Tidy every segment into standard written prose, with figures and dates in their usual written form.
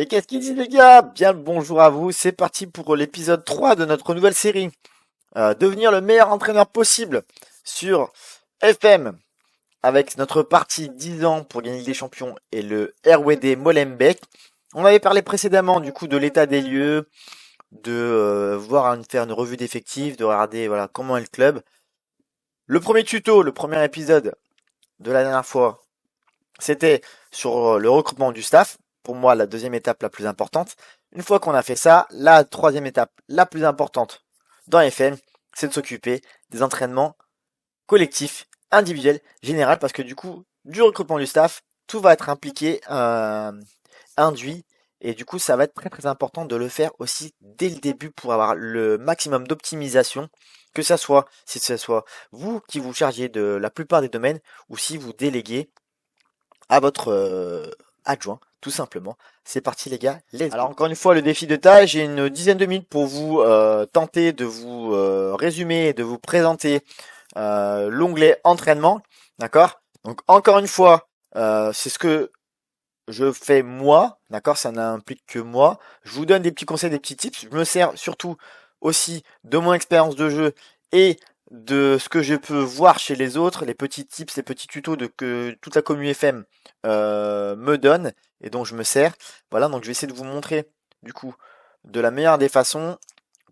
Et qu'est-ce qu'il dit les gars? Bien le bonjour à vous, c'est parti pour l'épisode 3 de notre nouvelle série. Devenir le meilleur entraîneur possible sur FM avec notre partie 10 ans pour gagner des champions et le RWD Molenbeek. On avait parlé précédemment du coup de l'état des lieux, de faire une revue d'effectifs, de regarder voilà comment est le club. Le premier tuto, le premier épisode de la dernière fois, c'était sur le recrutement du staff. Pour moi, la deuxième étape la plus importante. Une fois qu'on a fait ça, la troisième étape la plus importante dans FM, c'est de s'occuper des entraînements collectifs, individuels, général, parce que du coup, du recrutement du staff, tout va être impliqué, induit, et du coup, ça va être très très important de le faire aussi dès le début pour avoir le maximum d'optimisation, que ça soit, si ce soit vous qui vous chargez de la plupart des domaines, ou si vous déléguez à votre adjoint, tout simplement. C'est parti les gars, let's go. Alors encore une fois, le défi de taille, j'ai une dizaine de minutes pour vous tenter de vous résumer, de vous présenter l'onglet entraînement, d'accord? Donc encore une fois, c'est ce que je fais moi, d'accord? Ça n'implique que moi. Je vous donne des petits conseils, des petits tips. Je me sers surtout aussi de mon expérience de jeu et de ce que je peux voir chez les autres, les petits tips, les petits tutos que toute la commune FM me donne et dont je me sers. Voilà, donc je vais essayer de vous montrer du coup de la meilleure des façons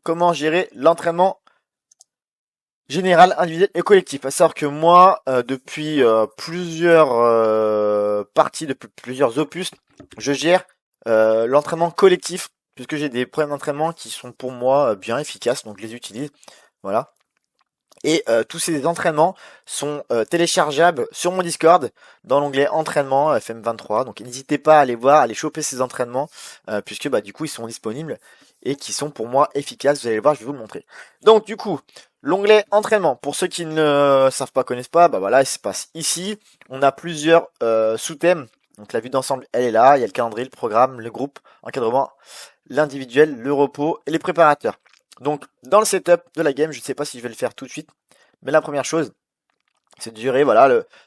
comment gérer l'entraînement général, individuel et collectif. À savoir que moi, depuis plusieurs parties, depuis plusieurs opus, je gère l'entraînement collectif, puisque j'ai des problèmes d'entraînement qui sont pour moi bien efficaces, donc je les utilise. Voilà. Et tous ces entraînements sont téléchargeables sur mon Discord dans l'onglet entraînement FM23. Donc n'hésitez pas à aller voir, à aller choper ces entraînements, puisque bah du coup ils sont disponibles et qui sont pour moi efficaces. Vous allez voir, je vais vous le montrer. Donc du coup, l'onglet entraînement, pour ceux qui ne savent pas, connaissent pas, bah voilà, il se passe ici. On a plusieurs sous-thèmes. Donc la vue d'ensemble, elle est là. Il y a le calendrier, le programme, le groupe, encadrement, l'individuel, le repos et les préparateurs. Donc, dans le setup de la game, je ne sais pas si je vais le faire tout de suite, mais la première chose, c'est de gérer, voilà,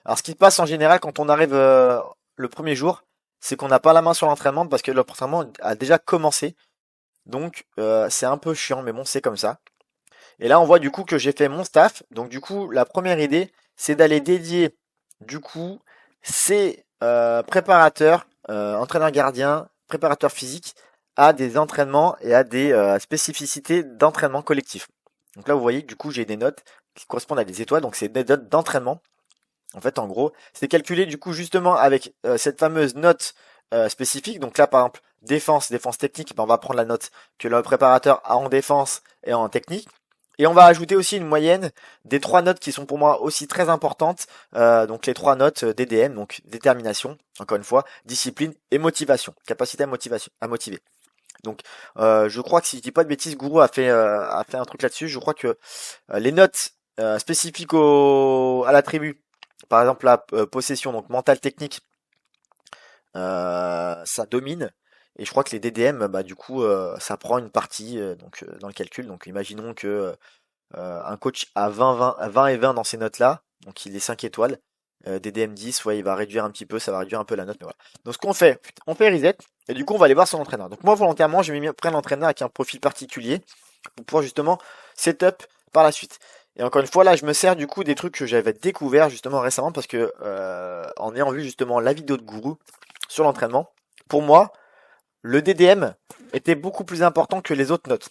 alors ce qui se passe en général quand on arrive le premier jour, c'est qu'on n'a pas la main sur l'entraînement parce que l'entraînement a déjà commencé. Donc, c'est un peu chiant, mais bon, c'est comme ça. Et là, on voit du coup que j'ai fait mon staff. Donc, du coup, la première idée, c'est d'aller dédier, du coup, ces préparateurs, entraîneurs gardiens, préparateurs physiques, à des entraînements et à des spécificités d'entraînement collectif. Donc là, vous voyez, du coup, j'ai des notes qui correspondent à des étoiles. Donc, c'est des notes d'entraînement. En fait, en gros, c'est calculé, du coup, justement, avec cette fameuse note spécifique. Donc là, par exemple, défense technique, ben, on va prendre la note que le préparateur a en défense et en technique. Et on va ajouter aussi une moyenne des trois notes qui sont pour moi aussi très importantes. Donc les trois notes DDM, donc détermination, encore une fois, discipline et motivation, capacité à motiver. Donc je crois que si je dis pas de bêtises, Gourou a fait un truc là-dessus. Je crois que les notes spécifiques à la tribu, par exemple la possession, donc mentale technique, ça domine. Et je crois que les DDM, bah du coup, ça prend une partie dans le calcul. Donc imaginons que un coach a 20 et 20 dans ces notes-là, donc il est 5 étoiles. DDM 10, ouais, il va réduire un petit peu, ça va réduire un peu la note, mais voilà. Donc ce qu'on fait, on fait reset, et du coup on va aller voir son entraîneur. Donc moi volontairement, j'ai mis après l'entraîneur avec un profil particulier, pour pouvoir justement setup par la suite. Et encore une fois, là je me sers du coup des trucs que j'avais découvert justement récemment, parce que en ayant vu justement la vidéo de Gourou sur l'entraînement, pour moi, le DDM était beaucoup plus important que les autres notes.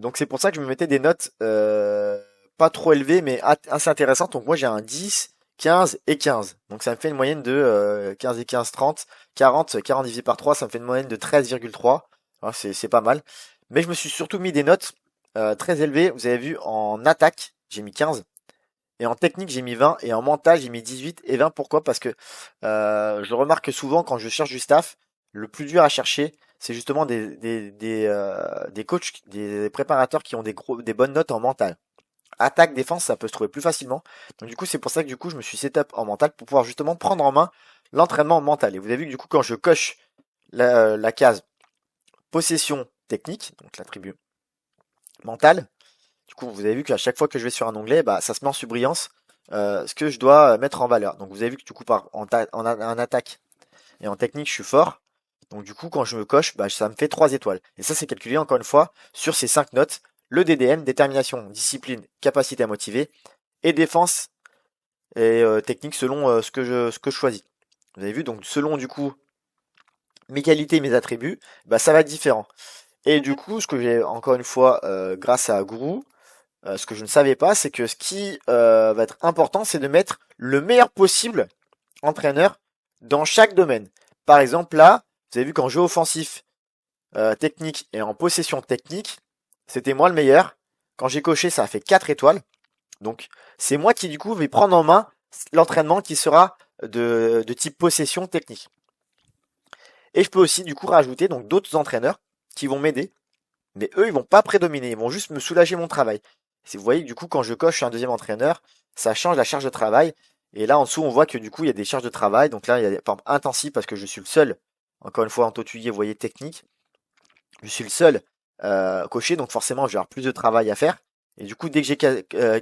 Donc c'est pour ça que je me mettais des notes pas trop élevées mais assez intéressantes. Donc moi j'ai un 10, 15 et 15. Donc ça me fait une moyenne de 15 et 15, 30, 40, 40 divisé par 3, ça me fait une moyenne de 13,3. Alors, c'est pas mal. Mais je me suis surtout mis des notes très élevées. Vous avez vu en attaque, j'ai mis 15. Et en technique, j'ai mis 20. Et en mental, j'ai mis 18 et 20. Pourquoi? Parce que je remarque que souvent, quand je cherche du staff, le plus dur à chercher, c'est justement des coachs, des préparateurs qui ont des bonnes notes en mental. Attaque, défense, ça peut se trouver plus facilement. Donc du coup, c'est pour ça que du coup, je me suis setup en mental pour pouvoir justement prendre en main l'entraînement mental. Et vous avez vu que du coup, quand je coche la case possession technique, donc l'attribut mental, du coup, vous avez vu qu'à chaque fois que je vais sur un onglet, bah, ça se met en surbrillance ce que je dois mettre en valeur. Donc vous avez vu que du coup, en attaque, et en technique, je suis fort. Donc du coup, quand je me coche, bah, ça me fait 3 étoiles. Et ça, c'est calculé encore une fois sur ces 5 notes. Le DDM, détermination, discipline, capacité à motiver, et défense et technique selon ce que je choisis. Vous avez vu, donc selon du coup mes qualités, mes attributs, bah, ça va être différent. Et du coup, ce que j'ai encore une fois, grâce à Guru, ce que je ne savais pas, c'est que ce qui va être important, c'est de mettre le meilleur possible entraîneur dans chaque domaine. Par exemple, là, vous avez vu qu'en jeu offensif, technique et en possession technique, c'était moi le meilleur. Quand j'ai coché, ça a fait 4 étoiles. Donc, c'est moi qui, du coup, vais prendre en main l'entraînement qui sera de type possession technique. Et je peux aussi, du coup, rajouter donc d'autres entraîneurs qui vont m'aider. Mais eux, ils vont pas prédominer. Ils vont juste me soulager mon travail. Si vous voyez, du coup, quand je coche un deuxième entraîneur, ça change la charge de travail. Et là, en dessous, on voit que du coup, il y a des charges de travail. Donc là, il y a, par exemple, intensif parce que je suis le seul. Encore une fois, en tautulier, vous voyez, technique. Je suis le seul coché, donc forcément, je vais avoir plus de travail à faire. Et du coup, dès que j'ai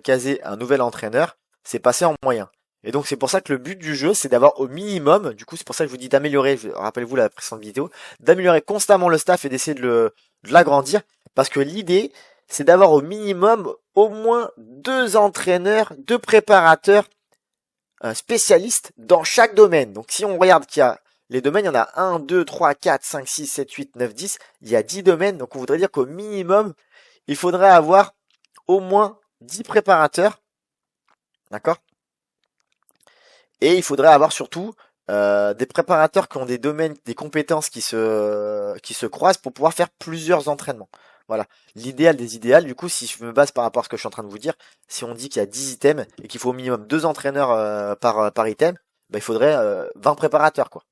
casé un nouvel entraîneur, c'est passé en moyen. Et donc, c'est pour ça que le but du jeu, c'est d'avoir au minimum, du coup, c'est pour ça que je vous dis d'améliorer, rappelez-vous la précédente vidéo, d'améliorer constamment le staff et d'essayer de l'agrandir. Parce que l'idée, c'est d'avoir au minimum au moins 2 entraîneurs, 2 préparateurs spécialistes dans chaque domaine. Donc, si on regarde qu'il y a les domaines, il y en a 1, 2, 3, 4, 5, 6, 7, 8, 9, 10. Il y a 10 domaines. Donc, on voudrait dire qu'au minimum, il faudrait avoir au moins 10 préparateurs. D'accord? Et il faudrait avoir surtout des préparateurs qui ont des domaines, des compétences qui se croisent pour pouvoir faire plusieurs entraînements. Voilà. L'idéal des idéales, du coup, si je me base par rapport à ce que je suis en train de vous dire, si on dit qu'il y a 10 items et qu'il faut au minimum 2 entraîneurs par item, bah, il faudrait 20 préparateurs, quoi.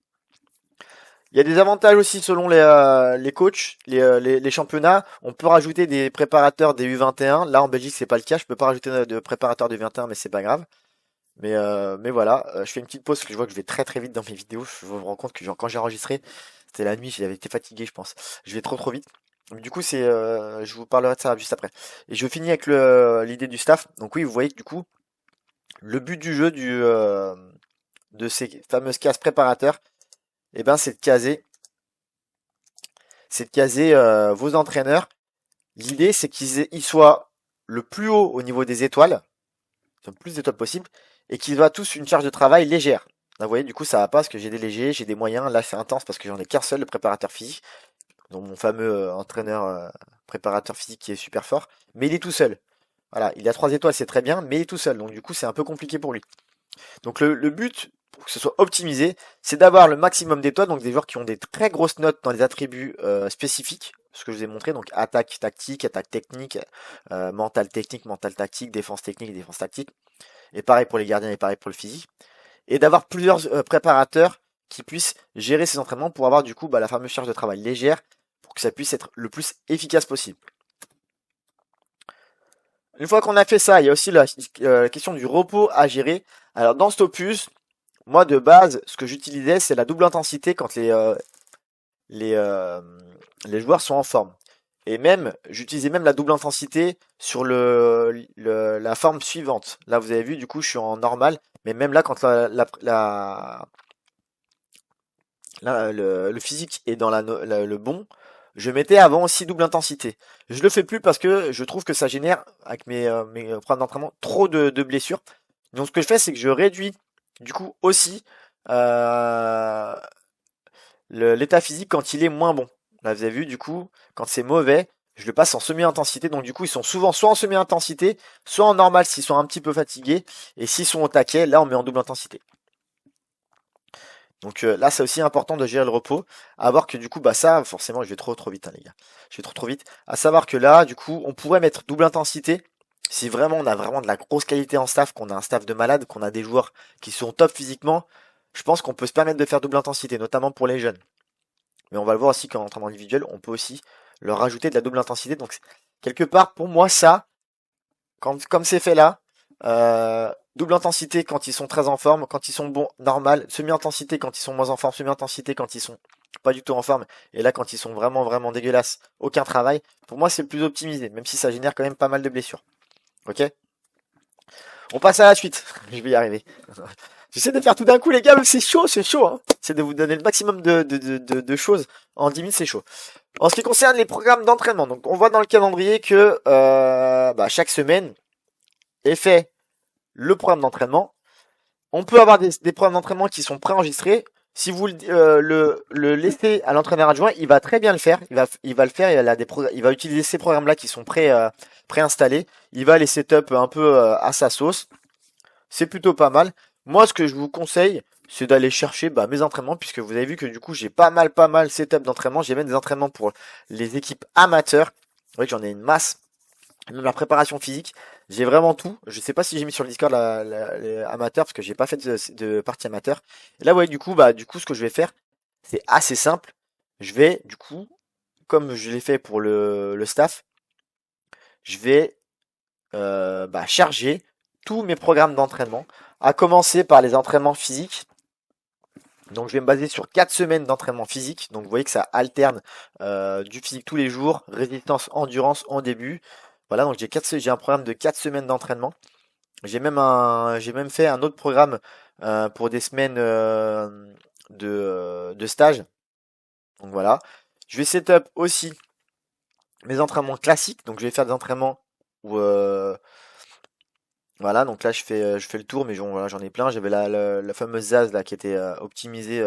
Il y a des avantages aussi selon les coachs, les championnats. On peut rajouter des préparateurs des U21. Là en Belgique c'est pas le cas. Je peux pas rajouter de préparateurs des U21, mais c'est pas grave. Mais voilà, je fais une petite pause parce que je vois que je vais très très vite dans mes vidéos. Je me rends compte que quand j'ai enregistré, c'était la nuit, j'avais été fatigué, je pense. Je vais trop trop vite. Mais du coup je vous parlerai de ça juste après. Et je finis avec l'idée du staff. Donc oui, vous voyez que du coup, le but du jeu de ces fameuses cases préparateurs, eh ben c'est de caser vos entraîneurs. L'idée, c'est qu'ils soient le plus haut au niveau des étoiles, le plus d'étoiles possible, et qu'ils aient tous une charge de travail légère. Là, vous voyez, du coup, ça va pas parce que j'ai des légers, j'ai des moyens. Là, c'est intense parce que j'en ai qu'un seul, le préparateur physique, donc mon fameux entraîneur préparateur physique qui est super fort, mais il est tout seul. Voilà, il a 3 étoiles, c'est très bien, mais il est tout seul, donc du coup, c'est un peu compliqué pour lui. Donc le but, pour que ce soit optimisé, c'est d'avoir le maximum d'étoiles, donc des joueurs qui ont des très grosses notes dans les attributs spécifiques, ce que je vous ai montré, donc attaque tactique, attaque technique, mental technique, mental tactique, défense technique, défense tactique, et pareil pour les gardiens et pareil pour le physique, et d'avoir plusieurs préparateurs qui puissent gérer ces entraînements pour avoir du coup la fameuse charge de travail légère, pour que ça puisse être le plus efficace possible. Une fois qu'on a fait ça, il y a aussi la question du repos à gérer. Alors dans cet opus, moi de base, ce que j'utilisais, c'est la double intensité quand les, euh, les joueurs sont en forme. Et même, j'utilisais même la double intensité sur la forme suivante. Là, vous avez vu, du coup, je suis en normal. Mais même là, quand le physique est dans le bon, je mettais avant aussi double intensité. Je le fais plus parce que je trouve que ça génère, avec mes programmes d'entraînement, trop de blessures. Donc ce que je fais, c'est que je réduis du coup aussi euh, l'état physique quand il est moins bon. Là, vous avez vu, du coup, quand c'est mauvais, je le passe en semi-intensité. Donc du coup, ils sont souvent soit en semi-intensité, soit en normal s'ils sont un petit peu fatigués. Et s'ils sont au taquet, là, on met en double intensité. Donc là, c'est aussi important de gérer le repos. À voir que du coup, ça, forcément, je vais trop vite, hein, les gars. Je vais trop vite. À savoir que là, du coup, on pourrait mettre double intensité. Si vraiment on a vraiment de la grosse qualité en staff, qu'on a un staff de malade, qu'on a des joueurs qui sont top physiquement, je pense qu'on peut se permettre de faire double intensité, notamment pour les jeunes. Mais on va le voir aussi qu'en entraînement individuel, on peut aussi leur rajouter de la double intensité. Donc quelque part, pour moi, ça, comme c'est fait là, double intensité quand ils sont très en forme, quand ils sont bons, normal, semi-intensité quand ils sont moins en forme, semi-intensité quand ils sont pas du tout en forme, et là quand ils sont vraiment dégueulasses, aucun travail. Pour moi, c'est le plus optimisé, même si ça génère quand même pas mal de blessures. Ok? On passe à la suite. Je vais y arriver. J'essaie de faire tout d'un coup, les gars, mais c'est chaud, hein. C'est de vous donner le maximum de choses. En 10 minutes, c'est chaud. En ce qui concerne les programmes d'entraînement, donc on voit dans le calendrier que chaque semaine est fait le programme d'entraînement. On peut avoir des programmes d'entraînement qui sont préenregistrés. Si vous le laissez à l'entraîneur adjoint, il va très bien le faire. Il va le faire. Il va utiliser ces programmes-là qui sont préinstallés. Il va les setup un peu à sa sauce. C'est plutôt pas mal. Moi, ce que je vous conseille, c'est d'aller chercher mes entraînements, puisque vous avez vu que du coup, j'ai pas mal setup d'entraînement. J'ai même des entraînements pour les équipes amateurs. Vous voyez que j'en ai une masse. Même la préparation physique, j'ai vraiment tout. Je sais pas si j'ai mis sur le Discord les amateurs, parce que j'ai pas fait de partie amateur. Et là, vous voyez, du coup, ce que je vais faire, c'est assez simple. Je vais, du coup, comme je l'ai fait pour le staff, je vais charger tous mes programmes d'entraînement, à commencer par les entraînements physiques. Donc je vais me baser sur 4 semaines d'entraînement physique. Donc vous voyez que ça alterne du physique tous les jours, résistance, endurance en début. Voilà, donc j'ai un programme de 4 semaines d'entraînement. J'ai même fait un autre programme pour des semaines de stage. Donc voilà. Je vais setup aussi mes entraînements classiques. Donc je vais faire des entraînements où voilà, donc là je fais le tour, mais voilà, j'en ai plein. J'avais la fameuse ZAZ là qui était optimisée,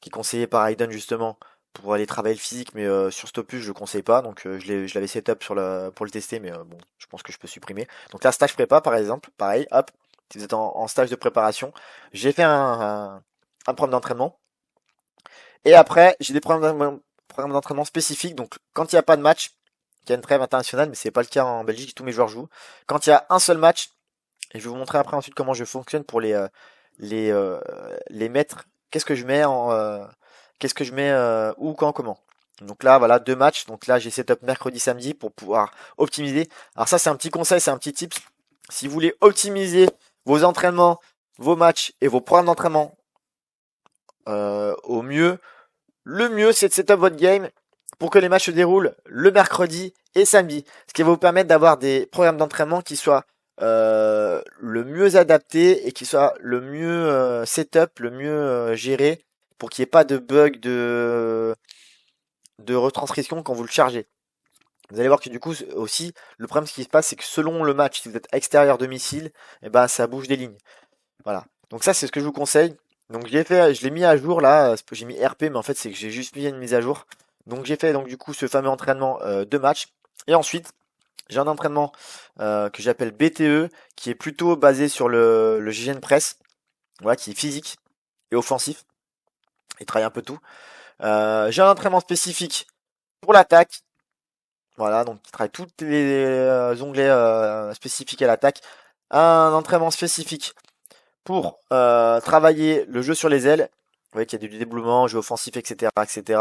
qui est conseillée par Aiden justement pour aller travailler le physique, mais sur Stopus je le conseille pas, donc je l'avais setup pour le tester, mais bon, je pense que je peux supprimer. Donc là, stage prépa par exemple, pareil, hop, si vous êtes en stage de préparation, j'ai fait un programme d'entraînement. Et après, j'ai des programmes d'entraînement spécifiques, donc quand il n'y a pas de match, il y a une trêve internationale, mais c'est pas le cas en Belgique, tous mes joueurs jouent. Quand il y a un seul match, et je vais vous montrer après ensuite comment je fonctionne pour les mettre. Qu'est-ce que je mets où, quand, comment. Donc là, voilà, 2 matchs. Donc là, j'ai setup mercredi, samedi pour pouvoir optimiser. Alors ça, c'est un petit conseil, c'est un petit tip. Si vous voulez optimiser vos entraînements, vos matchs et vos programmes d'entraînement au mieux, le mieux, c'est de setup votre game pour que les matchs se déroulent le mercredi et samedi. Ce qui va vous permettre d'avoir des programmes d'entraînement qui soient le mieux adaptés et qui soient le mieux setup, le mieux géré pour qu'il n'y ait pas de bug de retranscription quand vous le chargez. Vous allez voir que du coup aussi, le problème ce qui se passe, c'est que selon le match, si vous êtes extérieur domicile, ça bouge des lignes. Voilà. Donc ça, c'est ce que je vous conseille. Donc je l'ai mis à jour là, j'ai mis RP, mais en fait c'est que j'ai juste mis une mise à jour. Donc j'ai fait donc du coup ce fameux entraînement de match. Et ensuite, j'ai un entraînement que j'appelle BTE, qui est plutôt basé sur le GGN Press, voilà, qui est physique et offensif. Il travaille un peu tout. J'ai un entraînement spécifique pour l'attaque. Voilà, donc il travaille tous les onglets spécifiques à l'attaque. Un entraînement spécifique pour travailler le jeu sur les ailes. Vous voyez qu'il y a du dédoublement, jeu offensif, etc., etc.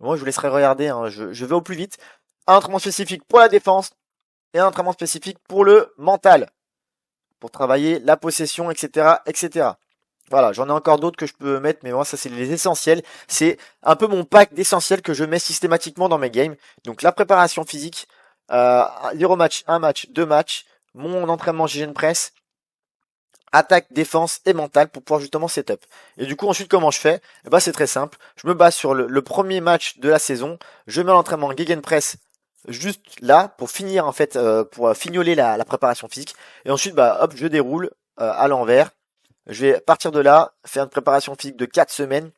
Moi, je vous laisserai regarder, hein, je vais au plus vite. Un entraînement spécifique pour la défense et un entraînement spécifique pour le mental, pour travailler la possession, etc., etc. Voilà, j'en ai encore d'autres que je peux mettre, mais moi, ça, c'est les essentiels. C'est un peu mon pack d'essentiels que je mets systématiquement dans mes games. Donc, la préparation physique, 0 match, 1 match, 2 matchs, mon entraînement GGN Press, attaque, défense et mental pour pouvoir justement setup. Et du coup, ensuite, comment je fais? C'est très simple. Je me base sur le premier match de la saison. Je mets l'entraînement Gegenpress juste là pour finir en fait, pour fignoler la préparation physique. Et ensuite, hop, je déroule à l'envers. Je vais partir de là, faire une préparation physique de 4 semaines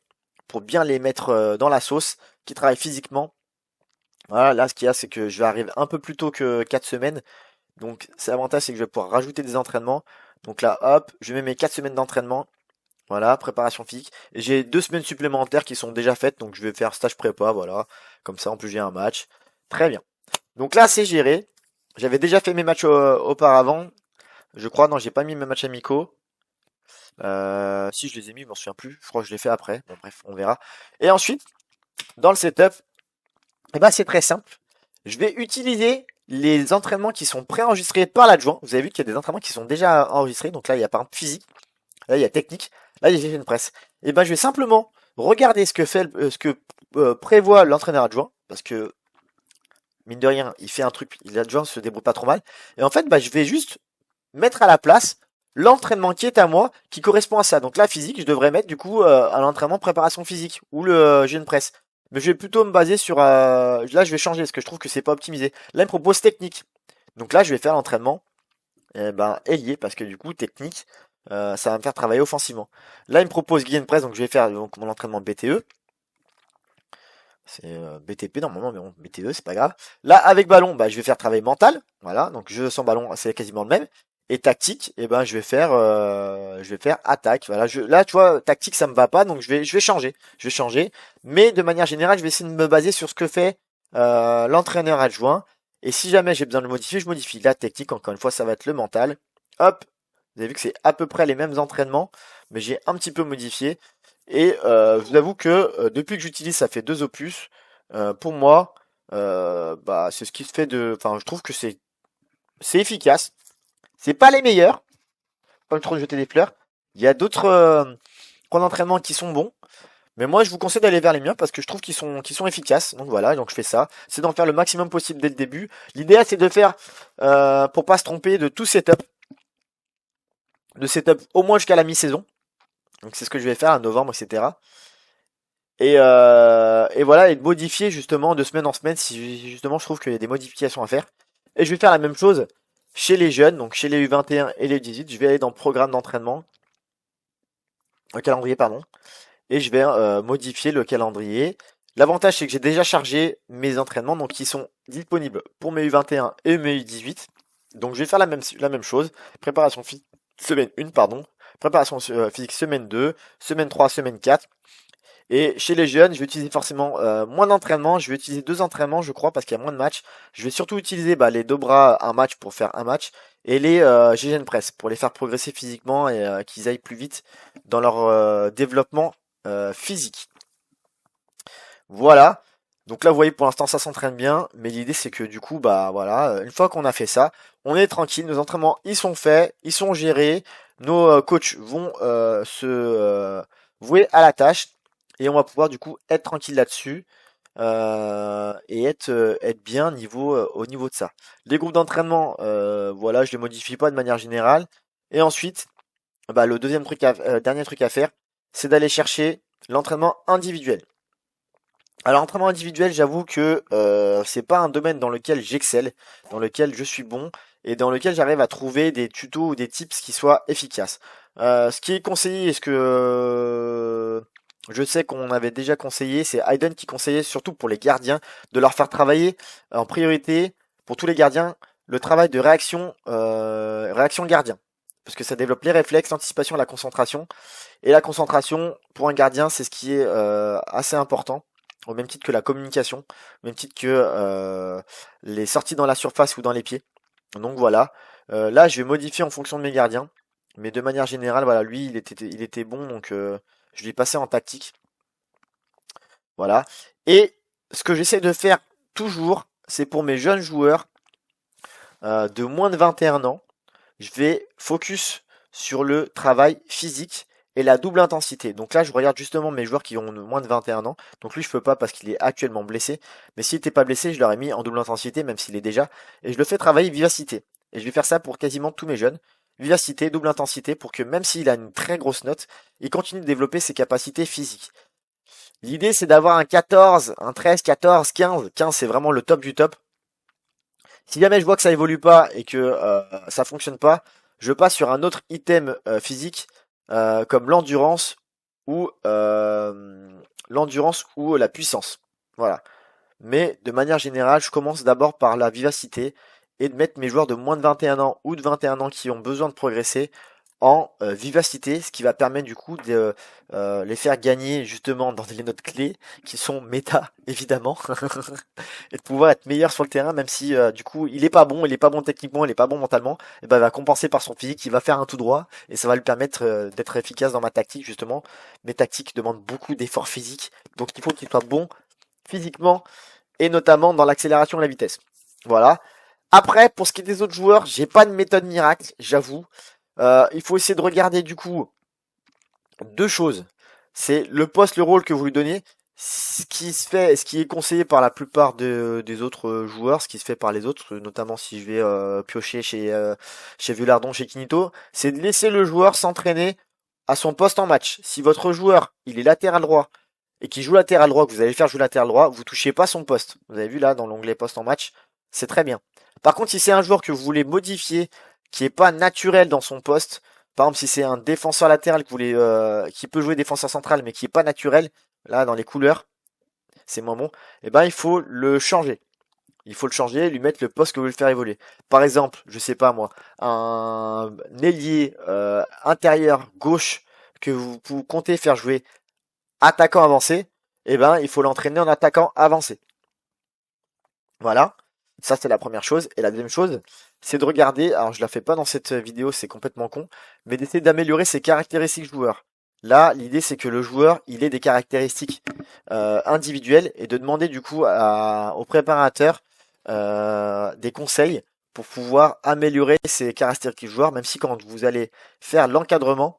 pour bien les mettre dans la sauce, qui travaillent physiquement. Voilà, là, ce qu'il y a, c'est que je vais arriver un peu plus tôt que 4 semaines. Donc, c'est l'avantage, c'est que je vais pouvoir rajouter des entraînements. Donc là, hop, je mets mes 4 semaines d'entraînement. Voilà, préparation physique. Et j'ai 2 semaines supplémentaires qui sont déjà faites. Donc je vais faire stage prépa, voilà. Comme ça, en plus, j'ai un match. Très bien. Donc là, c'est géré. J'avais déjà fait mes matchs auparavant. Je crois, non, j'ai pas mis mes matchs amicaux. Si je les ai mis, je m'en souviens plus. Je crois que je l'ai fait après. Bon, bref, on verra. Et ensuite, dans le setup, c'est très simple. Je vais utiliser les entraînements qui sont préenregistrés par l'adjoint. Vous avez vu qu'il y a des entraînements qui sont déjà enregistrés. Donc là, il y a par exemple physique. Là, il y a technique. Là, il y a une presse. Je vais simplement regarder ce que prévoit l'entraîneur adjoint. Parce que, mine de rien, il fait un truc. L'adjoint se débrouille pas trop mal. Et en fait, je vais juste mettre à la place l'entraînement qui est à moi, qui correspond à ça. Donc la physique, je devrais mettre du coup à l'entraînement préparation physique ou le gain press. Mais je vais plutôt me baser sur... là, je vais changer parce que je trouve que c'est pas optimisé. Là, il me propose technique. Donc là, je vais faire l'entraînement ailier parce que du coup, technique, ça va me faire travailler offensivement. Là, il me propose gain press, donc je vais faire donc mon entraînement BTE. C'est BTP normalement, mais bon, BTE, c'est pas grave. Là, avec ballon, je vais faire travail mental. Voilà, donc jeu sans ballon, c'est quasiment le même. Et tactique, je vais faire attaque. Voilà, là, tu vois, tactique, ça me va pas, donc je vais changer. Je vais changer, mais de manière générale, je vais essayer de me baser sur ce que fait l'entraîneur adjoint. Et si jamais j'ai besoin de le modifier, je modifie. La technique, encore une fois, ça va être le mental. Hop, vous avez vu que c'est à peu près les mêmes entraînements, mais j'ai un petit peu modifié. Et je vous avoue que depuis que j'utilise, ça fait 2 opus. Pour moi, c'est ce qui se fait de. Enfin, je trouve que c'est efficace. C'est pas les meilleurs. Pas trop jeter des fleurs. Il y a d'autres points d'entraînement qui sont bons. Mais moi, je vous conseille d'aller vers les miens parce que je trouve qu'ils sont efficaces. Donc voilà, donc je fais ça. C'est d'en faire le maximum possible dès le début. L'idéal, c'est de faire, pour pas se tromper, de tout setup. De setup au moins jusqu'à la mi-saison. Donc c'est ce que je vais faire à novembre, etc. Et voilà, et de modifier justement de semaine en semaine si justement je trouve qu'il y a des modifications à faire. Et je vais faire la même chose chez les jeunes, donc chez les U21 et les U18. Je vais aller dans le programme d'entraînement, le calendrier, pardon. Et je vais modifier le calendrier. L'avantage, c'est que j'ai déjà chargé mes entraînements, donc ils sont disponibles pour mes U21 et mes U18. Donc je vais faire la même chose. Préparation physique semaine 1, pardon. Préparation physique semaine 2, semaine 3, semaine 4. Et chez les jeunes, je vais utiliser forcément moins d'entraînement. Je vais utiliser 2 entraînements, je crois, parce qu'il y a moins de matchs. Je vais surtout utiliser les 2 bras, un match pour faire un match, et les GGN Press pour les faire progresser physiquement et qu'ils aillent plus vite dans leur développement physique. Voilà. Donc là, vous voyez, pour l'instant, ça s'entraîne bien, mais l'idée, c'est que du coup, voilà, une fois qu'on a fait ça, on est tranquille. Nos entraînements, ils sont faits, ils sont gérés. Nos coachs vont se vouer à la tâche. Et on va pouvoir du coup être tranquille là-dessus et être bien au niveau de ça. Les groupes d'entraînement, voilà, je les modifie pas de manière générale. Et ensuite, le dernier truc à faire, c'est d'aller chercher l'entraînement individuel. Alors l'entraînement individuel, j'avoue que c'est pas un domaine dans lequel j'excelle, dans lequel je suis bon et dans lequel j'arrive à trouver des tutos ou des tips qui soient efficaces. Ce qui est conseillé, est-ce que je sais qu'on avait déjà conseillé, c'est Hayden qui conseillait surtout pour les gardiens de leur faire travailler en priorité pour tous les gardiens le travail de réaction gardien. Parce que ça développe les réflexes, l'anticipation, la concentration. Et la concentration, pour un gardien, c'est ce qui est assez important, au même titre que la communication, au même titre que les sorties dans la surface ou dans les pieds. Donc voilà. Là, je vais modifier en fonction de mes gardiens. Mais de manière générale, voilà, lui, il était bon, donc je l'ai passé en tactique. Voilà. Et ce que j'essaie de faire toujours, c'est pour mes jeunes joueurs de moins de 21 ans, je vais focus sur le travail physique et la double intensité. Donc là, je regarde justement mes joueurs qui ont moins de 21 ans. Donc lui, je peux pas parce qu'il est actuellement blessé. Mais s'il n'était pas blessé, je l'aurais mis en double intensité, même s'il est déjà. Et je le fais travailler vivacité. Et je vais faire ça pour quasiment tous mes jeunes. Vivacité, double intensité, pour que même s'il a une très grosse note, il continue de développer ses capacités physiques. L'idée, c'est d'avoir un 14, un 13, 14, 15. 15, c'est vraiment le top du top. Si jamais je vois que ça évolue pas et que ça fonctionne pas, je passe sur un autre item physique comme l'endurance ou la puissance. Voilà. Mais de manière générale, je commence d'abord par la vivacité et de mettre mes joueurs de moins de 21 ans ou de 21 ans qui ont besoin de progresser en vivacité, ce qui va permettre du coup de les faire gagner justement dans les notes clés qui sont méta évidemment et de pouvoir être meilleur sur le terrain même si du coup il est pas bon techniquement, il est pas bon mentalement, et il va compenser par son physique, il va faire un tout droit et ça va lui permettre d'être efficace dans ma tactique justement. Mes tactiques demandent beaucoup d'efforts physiques, donc il faut qu'il soit bon physiquement et notamment dans l'accélération et la vitesse. Voilà. Après, pour ce qui est des autres joueurs, j'ai pas de méthode miracle, j'avoue. Il faut essayer de regarder du coup 2 choses. C'est le poste, le rôle que vous lui donnez. Ce qui est conseillé par la plupart des autres joueurs, ce qui se fait par les autres, notamment si je vais piocher chez Vulardon, chez Kinito, c'est de laisser le joueur s'entraîner à son poste en match. Si votre joueur, il est latéral droit et qu'il joue latéral droit, que vous allez faire jouer latéral droit, vous touchez pas son poste. Vous avez vu là dans l'onglet poste en match, c'est très bien. Par contre, si c'est un joueur que vous voulez modifier, qui est pas naturel dans son poste, par exemple si c'est un défenseur latéral que vous voulez, qui peut jouer défenseur central mais qui est pas naturel, là dans les couleurs, c'est moins bon, et ben il faut le changer. Il faut le changer, lui mettre le poste que vous voulez le faire évoluer. Par exemple, je sais pas moi, un ailier intérieur gauche que vous comptez faire jouer attaquant avancé, et ben il faut l'entraîner en attaquant avancé. Voilà, ça c'est la première chose. Et la deuxième chose, c'est de regarder, alors je la fais pas dans cette vidéo, c'est complètement con, mais d'essayer d'améliorer ses caractéristiques joueurs. Là, l'idée c'est que le joueur, il ait des caractéristiques individuelles et de demander du coup au préparateur des conseils pour pouvoir améliorer ses caractéristiques joueurs, même si quand vous allez faire l'encadrement,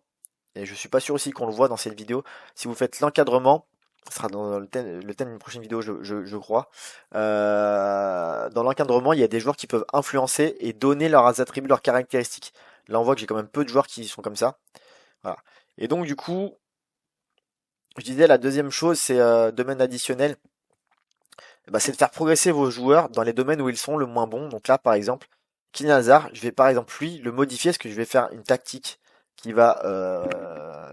et je suis pas sûr aussi qu'on le voit dans cette vidéo, si vous faites l'encadrement, ce sera dans le thème d'une prochaine vidéo, je crois. Dans l'encadrement, il y a des joueurs qui peuvent influencer et donner leurs attributs, leurs caractéristiques. Là, on voit que j'ai quand même peu de joueurs qui sont comme ça. Voilà. Et donc, du coup, je disais, la deuxième chose, c'est domaine additionnel. Bah, c'est de faire progresser vos joueurs dans les domaines où ils sont le moins bons. Donc là, par exemple, Kylian Hazard, je vais par exemple lui le modifier parce que je vais faire une tactique qui va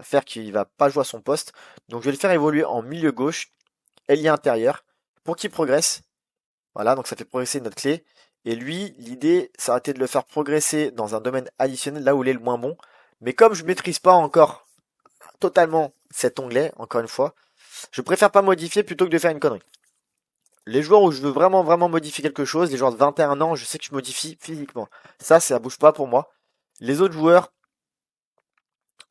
faire qu'il va pas jouer à son poste. Donc je vais le faire évoluer en milieu gauche, ailier intérieur, pour qu'il progresse. Voilà, donc ça fait progresser notre clé. Et lui, l'idée, ça a été de le faire progresser dans un domaine additionnel, là où il est le moins bon. Mais comme je maîtrise pas encore totalement cet onglet, encore une fois, je préfère pas modifier plutôt que de faire une connerie. Les joueurs où je veux vraiment modifier quelque chose, les joueurs de 21 ans, je sais que je modifie physiquement. Ça bouge pas pour moi. Les autres joueurs,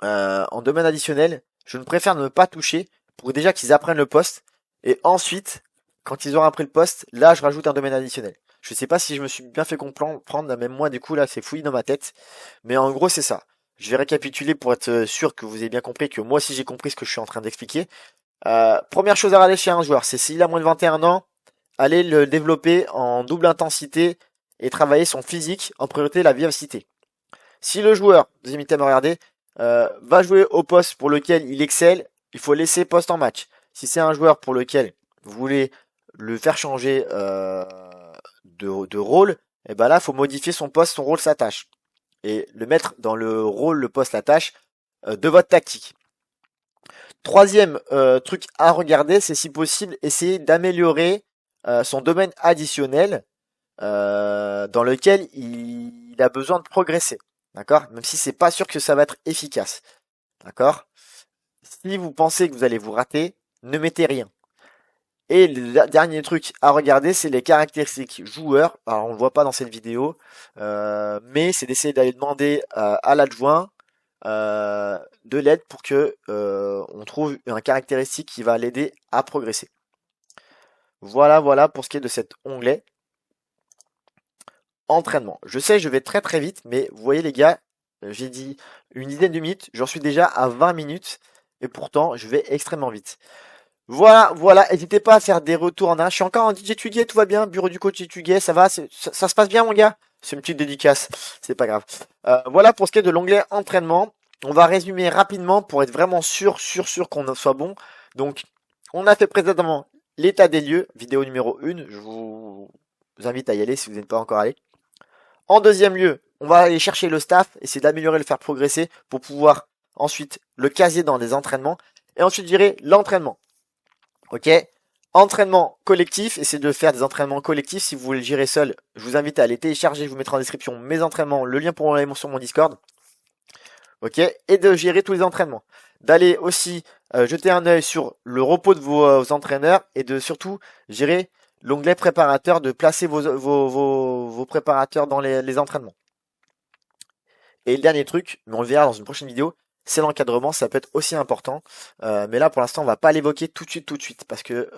en domaine additionnel, je ne préfère ne pas toucher pour déjà qu'ils apprennent le poste. Et ensuite, quand ils auront appris le poste, là je rajoute un domaine additionnel. Je sais pas si je me suis bien fait comprendre, même moi du coup là c'est fouillis dans ma tête. Mais en gros c'est ça. Je vais récapituler pour être sûr que vous ayez bien compris, que moi aussi j'ai compris ce que je suis en train d'expliquer. Première chose à regarder chez un joueur, c'est s'il a moins de 21 ans, allez le développer en double intensité et travailler son physique, en priorité la vivacité. Si le joueur, deuxième item à regarder, va jouer au poste pour lequel il excelle, il faut laisser poste en match. Si c'est un joueur pour lequel vous voulez le faire changer de rôle, et ben là, il faut modifier son poste, son rôle, sa tâche. Et le mettre dans le rôle, le poste, la tâche de votre tactique. Troisième truc à regarder, c'est si possible essayer d'améliorer son domaine additionnel dans lequel il a besoin de progresser. D'accord? Même si c'est pas sûr que ça va être efficace. D'accord? Si vous pensez que vous allez vous rater, ne mettez rien. Et le dernier truc à regarder, c'est les caractéristiques joueurs. Alors on le voit pas dans cette vidéo, mais c'est d'essayer d'aller demander à l'adjoint de l'aide pour que on trouve un caractéristique qui va l'aider à progresser. Voilà pour ce qui est de cet onglet entraînement. Je sais, je vais très vite, mais vous voyez les gars, j'ai dit une dizaine de minutes, j'en suis déjà à 20 minutes, et pourtant je vais extrêmement vite. Voilà, n'hésitez pas à faire des retours en un. Je suis encore en DJ Tuguet, tout va bien, bureau du coach Tuguet, ça va, ça se passe bien mon gars? C'est une petite dédicace, c'est pas grave. Voilà pour ce qui est de l'onglet entraînement. On va résumer rapidement pour être vraiment sûr qu'on soit bon. Donc, on a fait précédemment l'état des lieux, vidéo numéro 1. Je vous invite à y aller si vous n'êtes pas encore allé. En deuxième lieu, on va aller chercher le staff, essayer d'améliorer, le faire progresser pour pouvoir ensuite le caser dans des entraînements. Et ensuite, je dirais l'entraînement. Ok? Entraînement collectif, essayez de faire des entraînements collectifs. Si vous voulez le gérer seul, je vous invite à les télécharger. Je vous mettrai en description mes entraînements, le lien pour aller sur mon Discord. Ok? Et de gérer tous les entraînements. D'aller aussi jeter un œil sur le repos de vos entraîneurs et de surtout gérer l'onglet préparateur, de placer vos préparateurs dans les entraînements. Et le dernier truc, mais on le verra dans une prochaine vidéo, c'est l'encadrement, ça peut être aussi important. Mais là, pour l'instant, on va pas l'évoquer tout de suite, parce que,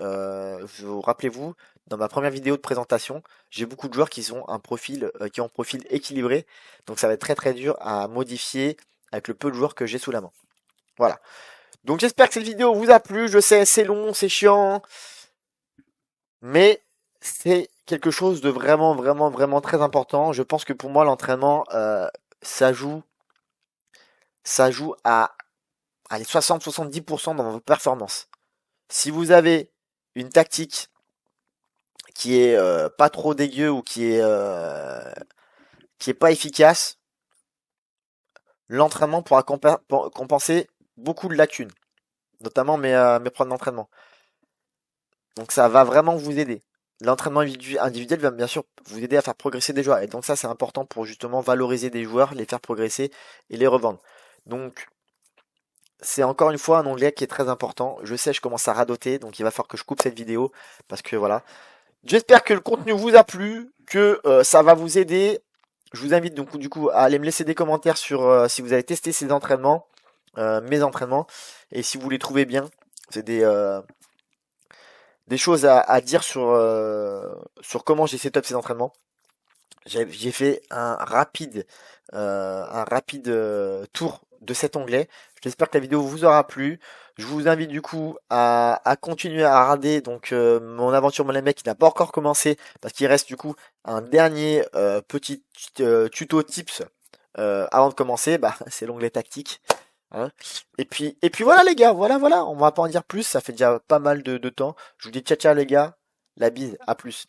rappelez-vous, dans ma première vidéo de présentation, j'ai beaucoup de joueurs qui ont un profil équilibré, donc ça va être très dur à modifier avec le peu de joueurs que j'ai sous la main. Voilà. Donc j'espère que cette vidéo vous a plu. Je sais, c'est long, c'est chiant, mais c'est quelque chose de vraiment, vraiment, vraiment très important. Je pense que pour moi, l'entraînement, ça joue, ça joue à allez, 60-70% dans vos performances. Si vous avez une tactique qui est pas trop dégueu ou qui est pas efficace, l'entraînement pourra compenser beaucoup de lacunes, notamment mes problèmes d'entraînement. Donc ça va vraiment vous aider. L'entraînement individuel va bien sûr vous aider à faire progresser des joueurs. Et donc ça c'est important pour justement valoriser des joueurs, les faire progresser et les revendre. Donc c'est encore une fois un onglet qui est très important. Je sais, je commence à radoter, donc il va falloir que je coupe cette vidéo parce que voilà. J'espère que le contenu vous a plu, que ça va vous aider. Je vous invite donc du coup à aller me laisser des commentaires sur si vous avez testé ces entraînements, mes entraînements, et si vous les trouvez bien. C'est des choses à dire sur comment j'ai setup ces entraînements. J'ai fait un rapide tour de cet onglet. J'espère que la vidéo vous aura plu. Je vous invite du coup à continuer à regarder donc mon aventure Molenbeek qui n'a pas encore commencé parce qu'il reste du coup un dernier petit tuto tips avant de commencer. Bah, c'est l'onglet tactique. Hein. Et puis voilà les gars, voilà, on va pas en dire plus. Ça fait déjà pas mal de temps. Je vous dis ciao ciao les gars, la bise, à plus.